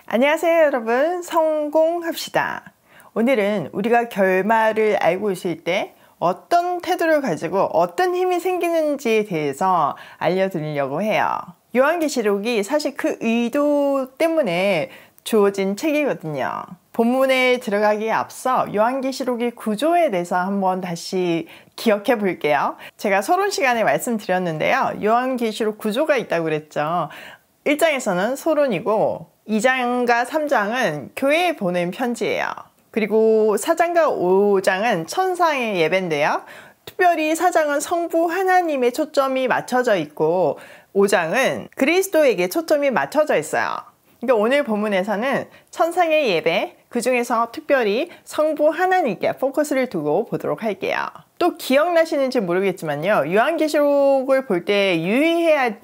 안녕하세요 여러분, 성공합시다. 오늘은 우리가 결말을 알고 있을 때 어떤 태도를 가지고 어떤 힘이 생기는지에 대해서 알려드리려고 해요. 요한계시록이 사실 그 의도 때문에 주어진 책이거든요. 본문에 들어가기에 앞서 요한계시록의 구조에 대해서 한번 다시 기억해 볼게요. 제가 서론 시간에 말씀드렸는데요. 요한계시록 구조가 있다고 그랬죠. 1장에서는 서론이고 2장과 3장은 교회에 보낸 편지예요. 그리고 4장과 5장은 천사의 예배인데요. 특별히 4장은 성부 하나님의 초점이 맞춰져 있고 5장은 그리스도에게 초점이 맞춰져 있어요. 그러니까 오늘 본문에서는 천상의 예배, 그 중에서 특별히 성부 하나님께 포커스를 두고 보도록 할게요. 또 기억나시는지 모르겠지만요. 요한계시록을 볼 때 유의해야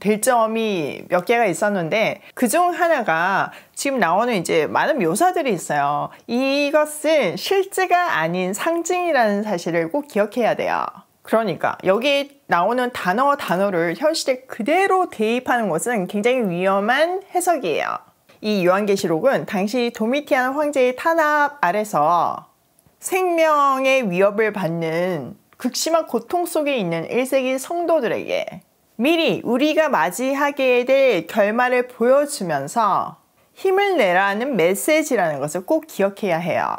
될 점이 몇 개가 있었는데 그중 하나가 지금 나오는 이제 많은 묘사들이 있어요. 이것은 실제가 아닌 상징이라는 사실을 꼭 기억해야 돼요. 그러니까 여기 나오는 단어를 현실에 그대로 대입하는 것은 굉장히 위험한 해석이에요. 이 요한계시록은 당시 도미티안 황제의 탄압 아래서 생명의 위협을 받는 극심한 고통 속에 있는 1세기 성도들에게 미리 우리가 맞이하게 될 결말을 보여주면서 힘을 내라는 메시지라는 것을 꼭 기억해야 해요.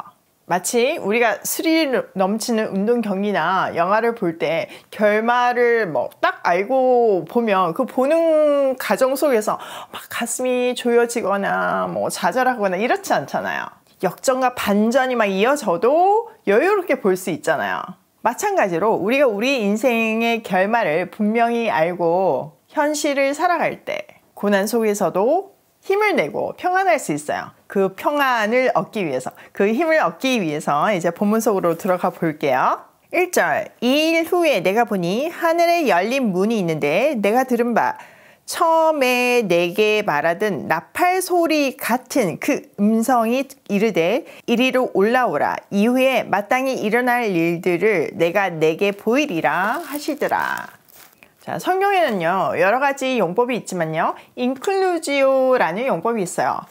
마치 우리가 스릴 넘치는 운동 경기나 영화를 볼 때 결말을 딱 알고 보면 그 보는 과정 속에서 막 가슴이 조여지거나 좌절하거나 이렇지 않잖아요. 역전과 반전이 막 이어져도 여유롭게 볼 수 있잖아요. 마찬가지로 우리가 우리 인생의 결말을 분명히 알고 현실을 살아갈 때 고난 속에서도 힘을 내고 평안할 수 있어요. 그 평안을 얻기 위해서, 그 힘을 얻기 위해서 이제 본문 속으로 들어가 볼게요. 1절, 이 일 후에 내가 보니 하늘에 열린 문이 있는데 내가 들은 바 처음에 내게 말하던 나팔 소리 같은 그 음성이 이르되 이리로 올라오라. 이후에 마땅히 일어날 일들을 내가 내게 보이리라 하시더라. 자, 성경에는요 여러 가지 용법이 있지만요 인클루지오라는 용법이 있어요.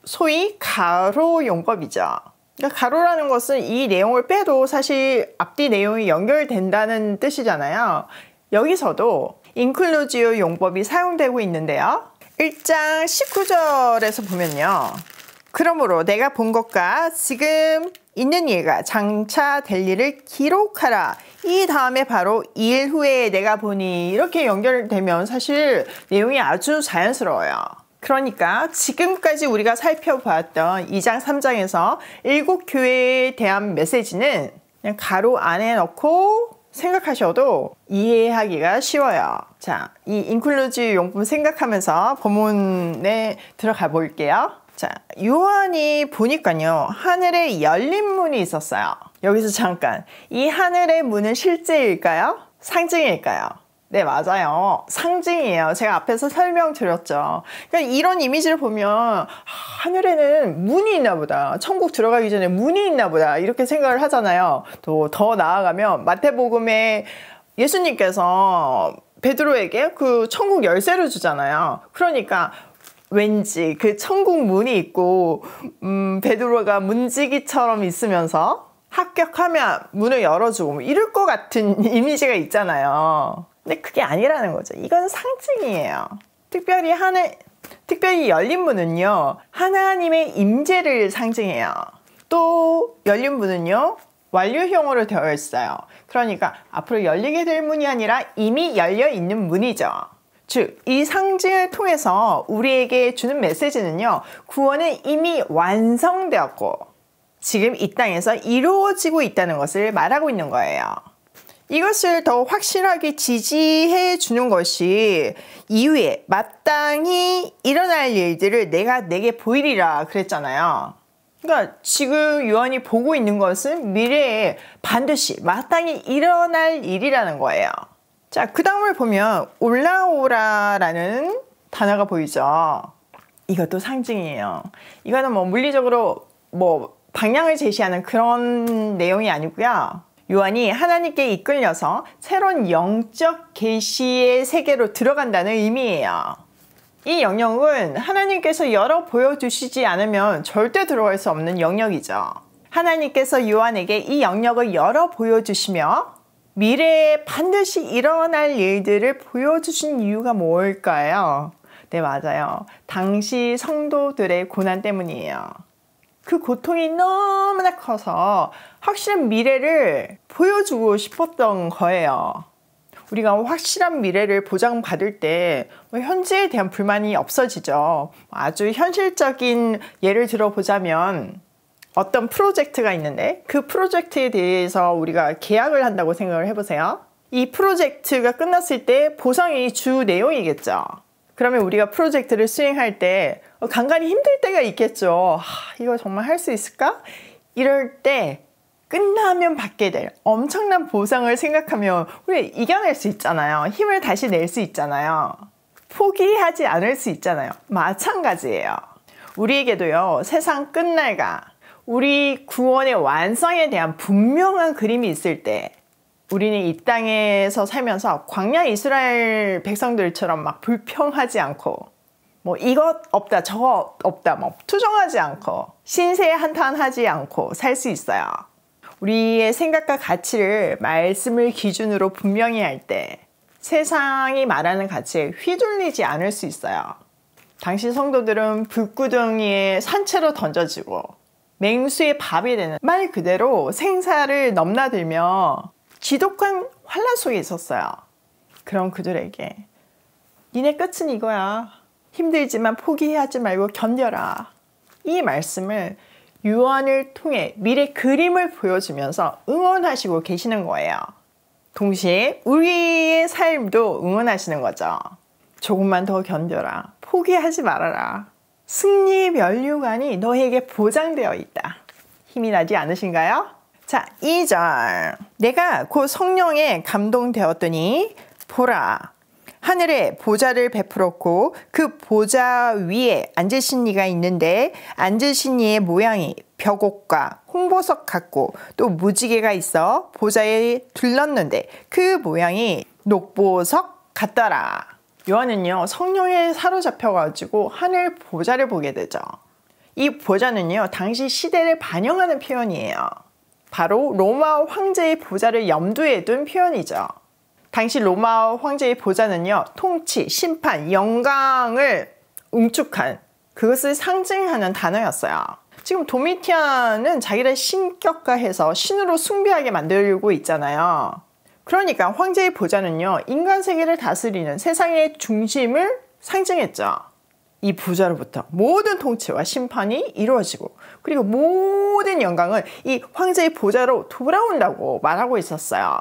소위 가로 용법이죠. 그러니까 가로라는 것은 이 내용을 빼도 사실 앞뒤 내용이 연결된다는 뜻이잖아요. 여기서도 인클루지오 용법이 사용되고 있는데요. 1장 19절에서 보면요. 그러므로 내가 본 것과 지금 있는 일과 장차 될 일을 기록하라. 이 다음에 바로 일 후에 내가 보니 이렇게 연결되면 사실 내용이 아주 자연스러워요. 그러니까 지금까지 우리가 살펴봤던 2장 3장에서 7교회에 대한 메시지는 그냥 가로 안에 넣고 생각하셔도 이해하기가 쉬워요. 자, 이 인클루지브 용품 생각하면서 본문에 들어가 볼게요. 자, 요한이 보니까요 하늘에 열린 문이 있었어요. 여기서 잠깐, 이 하늘의 문은 실제일까요? 상징일까요? 네, 맞아요. 상징이에요. 제가 앞에서 설명드렸죠. 그러니까 이런 이미지를 보면 하늘에는 문이 있나 보다, 천국 들어가기 전에 문이 있나 보다 이렇게 생각을 하잖아요. 또 더 나아가면 마태복음에 예수님께서 베드로에게 그 천국 열쇠를 주잖아요. 그러니까 왠지 그 천국 문이 있고 베드로가 문지기처럼 있으면서 합격하면 문을 열어주고 이럴 것 같은 이미지가 있잖아요. 근데 그게 아니라는 거죠. 이건 상징이에요. 특별히 열린 문은요 하나님의 임재를 상징해요. 또 열린 문은요 완료형으로 되어 있어요. 그러니까 앞으로 열리게 될 문이 아니라 이미 열려 있는 문이죠. 즉, 이 상징을 통해서 우리에게 주는 메시지는요 구원은 이미 완성되었고 지금 이 땅에서 이루어지고 있다는 것을 말하고 있는 거예요. 이것을 더 확실하게 지지해 주는 것이 이후에 마땅히 일어날 일들을 내가 내게 보이리라 그랬잖아요. 그러니까 지금 요한이 보고 있는 것은 미래에 반드시 마땅히 일어날 일이라는 거예요. 자, 그 다음을 보면 올라오라라는 단어가 보이죠. 이것도 상징이에요. 이거는 물리적으로 방향을 제시하는 그런 내용이 아니고요. 요한이 하나님께 이끌려서 새로운 영적 계시의 세계로 들어간다는 의미예요. 이 영역은 하나님께서 열어 보여주시지 않으면 절대 들어갈 수 없는 영역이죠. 하나님께서 요한에게 이 영역을 열어 보여주시며 미래에 반드시 일어날 일들을 보여주신 이유가 뭘까요? 네, 맞아요. 당시 성도들의 고난 때문이에요. 그 고통이 너무나 커서 확실한 미래를 보여주고 싶었던 거예요. 우리가 확실한 미래를 보장받을 때 현재에 대한 불만이 없어지죠. 아주 현실적인 예를 들어보자면 어떤 프로젝트가 있는데 그 프로젝트에 대해서 우리가 계약을 한다고 생각을 해보세요. 이 프로젝트가 끝났을 때 보상이 주 내용이겠죠. 그러면 우리가 프로젝트를 수행할 때 간간히 힘들 때가 있겠죠. 이거 정말 할 수 있을까? 이럴 때 끝나면 받게 될 엄청난 보상을 생각하면 우리 이겨낼 수 있잖아요. 힘을 다시 낼 수 있잖아요. 포기하지 않을 수 있잖아요. 마찬가지예요. 우리에게도요, 세상 끝날과 우리 구원의 완성에 대한 분명한 그림이 있을 때 우리는 이 땅에서 살면서 광야 이스라엘 백성들처럼 막 불평하지 않고 뭐 이것 없다 저것 없다 뭐 투정하지 않고 신세 한탄하지 않고 살 수 있어요. 우리의 생각과 가치를 말씀을 기준으로 분명히 할 때 세상이 말하는 가치에 휘둘리지 않을 수 있어요. 당시 성도들은 불구덩이에 산채로 던져지고 맹수의 밥이 되는 말 그대로 생사를 넘나들며 지독한 환난 속에 있었어요. 그럼 그들에게 니네 끝은 이거야. 힘들지만 포기하지 말고 견뎌라. 이 말씀을 요한을 통해 미래 그림을 보여주면서 응원하시고 계시는 거예요. 동시에 우리의 삶도 응원하시는 거죠. 조금만 더 견뎌라. 포기하지 말아라. 승리의 면류관이 너에게 보장되어 있다. 힘이 나지 않으신가요? 자, 2절. 내가 곧 성령에 감동되었더니 보라. 하늘에 보좌를 베풀었고 그 보좌 위에 앉으신 이가 있는데 앉으신 이의 모양이 벽옥과 홍보석 같고 또 무지개가 있어 보좌에 둘렀는데 그 모양이 녹보석 같더라. 요한은요, 성령에 사로잡혀가지고 하늘 보좌를 보게 되죠. 이 보좌는요, 당시 시대를 반영하는 표현이에요. 바로 로마 황제의 보좌를 염두에 둔 표현이죠. 당시 로마 황제의 보좌는요, 통치, 심판, 영광을 응축한 그것을 상징하는 단어였어요. 지금 도미티안은 자기를 신격화해서 신으로 숭배하게 만들고 있잖아요. 그러니까 황제의 보좌는요, 인간 세계를 다스리는 세상의 중심을 상징했죠. 이 보좌로부터 모든 통치와 심판이 이루어지고 그리고 모든 영광은 이 황제의 보좌로 돌아온다고 말하고 있었어요.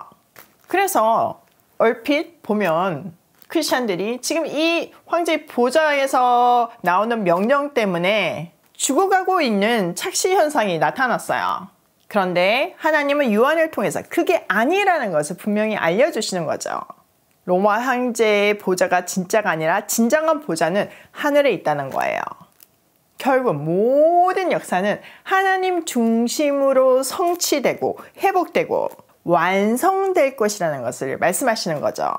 그래서 얼핏 보면 크리스찬들이 지금 이 황제의 보좌에서 나오는 명령 때문에 죽어가고 있는 착시 현상이 나타났어요. 그런데 하나님은 요한을 통해서 그게 아니라는 것을 분명히 알려주시는 거죠. 로마 황제의 보좌가 진짜가 아니라 진정한 보좌는 하늘에 있다는 거예요. 결국 모든 역사는 하나님 중심으로 성취되고 회복되고 완성될 것이라는 것을 말씀하시는 거죠.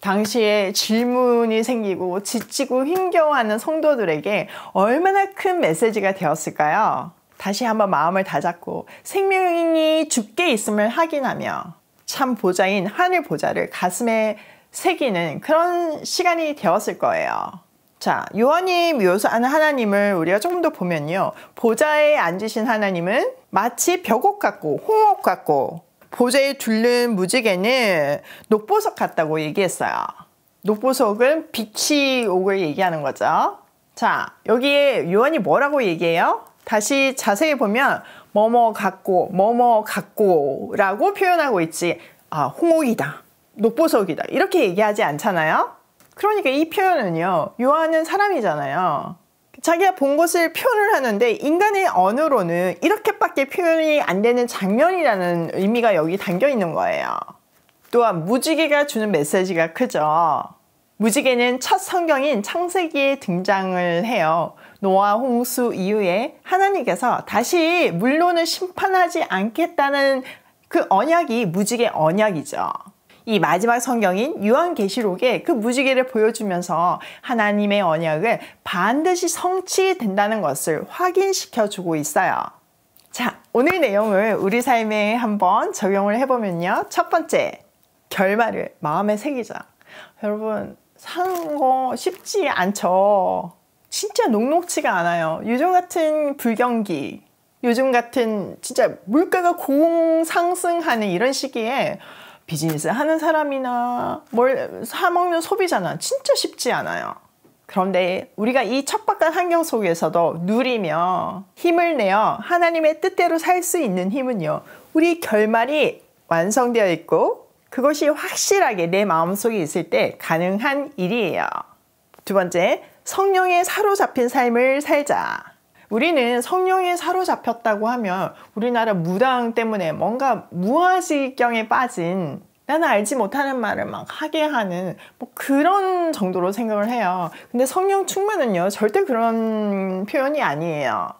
당시에 질문이 생기고 지치고 힘겨워하는 성도들에게 얼마나 큰 메시지가 되었을까요? 다시 한번 마음을 다잡고 생명이 주께 있음을 확인하며 참 보좌인 하늘 보좌를 가슴에 새기는 그런 시간이 되었을 거예요. 자, 요한이 묘사하는 하나님을 우리가 조금 더 보면요, 보좌에 앉으신 하나님은 마치 벽옥 같고 홍옥 같고 보좌에 둘른 무지개는 녹보석 같다고 얘기했어요. 녹보석은 빛이 옥을 얘기하는 거죠. 자, 여기에 요한이 뭐라고 얘기해요? 다시 자세히 보면 뭐뭐 같고 뭐뭐 같고 라고 표현하고 있지, 홍옥이다, 녹보석이다 이렇게 얘기하지 않잖아요. 그러니까 이 표현은요, 요한은 사람이잖아요. 자기가 본 것을 표현을 하는데 인간의 언어로는 이렇게밖에 표현이 안 되는 장면이라는 의미가 여기 담겨 있는 거예요. 또한 무지개가 주는 메시지가 크죠. 무지개는 첫 성경인 창세기에 등장을 해요. 노아 홍수 이후에 하나님께서 다시 물론을 심판하지 않겠다는 그 언약이 무지개 언약이죠. 이 마지막 성경인 요한계시록에 그 무지개를 보여주면서 하나님의 언약을 반드시 성취된다는 것을 확인시켜 주고 있어요. 자, 오늘 내용을 우리 삶에 한번 적용을 해보면요. 첫 번째, 결말을 마음에 새기자. 여러분, 사는 거 쉽지 않죠. 진짜 녹록지가 않아요. 요즘 같은 불경기, 요즘 같은 진짜 물가가 공상승하는 이런 시기에 비즈니스 하는 사람이나 뭘 사먹는 소비자는 진짜 쉽지 않아요. 그런데 우리가 이 척박한 환경 속에서도 누리며 힘을 내어 하나님의 뜻대로 살 수 있는 힘은요, 우리 결말이 완성되어 있고 그것이 확실하게 내 마음속에 있을 때 가능한 일이에요. 두 번째, 성령에 사로잡힌 삶을 살자. 우리는 성령에 사로잡혔다고 하면 우리나라 무당 때문에 뭔가 무아지경에 빠진, 나는 알지 못하는 말을 막 하게 하는 뭐 그런 정도로 생각을 해요. 근데 성령 충만은요, 절대 그런 표현이 아니에요.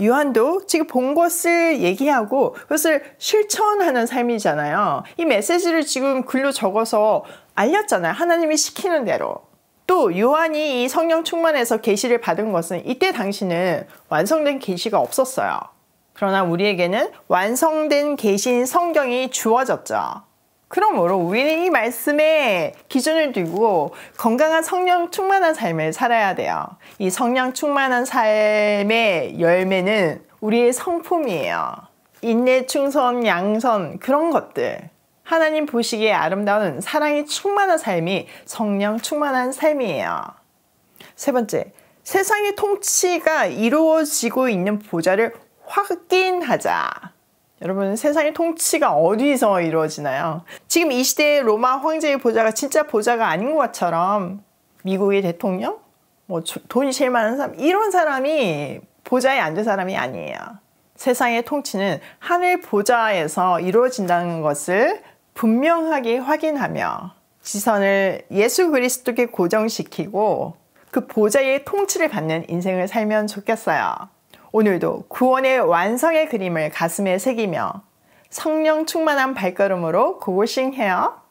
요한도 지금 본 것을 얘기하고 그것을 실천하는 삶이잖아요. 이 메시지를 지금 글로 적어서 알렸잖아요. 하나님이 시키는 대로. 또 요한이 이 성령 충만에서 계시를 받은 것은 이때 당시는 완성된 계시가 없었어요. 그러나 우리에게는 완성된 계시인 성경이 주어졌죠. 그러므로 우리는 이 말씀에 기준을 두고 건강한 성령 충만한 삶을 살아야 돼요. 이 성령 충만한 삶의 열매는 우리의 성품이에요. 인내, 충성, 양선, 그런 것들. 하나님 보시기에 아름다운 사랑이 충만한 삶이 성령 충만한 삶이에요. 세 번째, 세상의 통치가 이루어지고 있는 보좌를 확인하자. 여러분, 세상의 통치가 어디서 이루어지나요? 지금 이 시대의 로마 황제의 보좌가 진짜 보좌가 아닌 것처럼 미국의 대통령? 뭐 돈이 제일 많은 사람? 이런 사람이 보좌에 앉은 사람이 아니에요. 세상의 통치는 하늘 보좌에서 이루어진다는 것을 분명하게 확인하며 시선을 예수 그리스도께 고정시키고 그 보좌의 통치를 받는 인생을 살면 좋겠어요. 오늘도 구원의 완성의 그림을 가슴에 새기며 성령 충만한 발걸음으로 고고싱해요.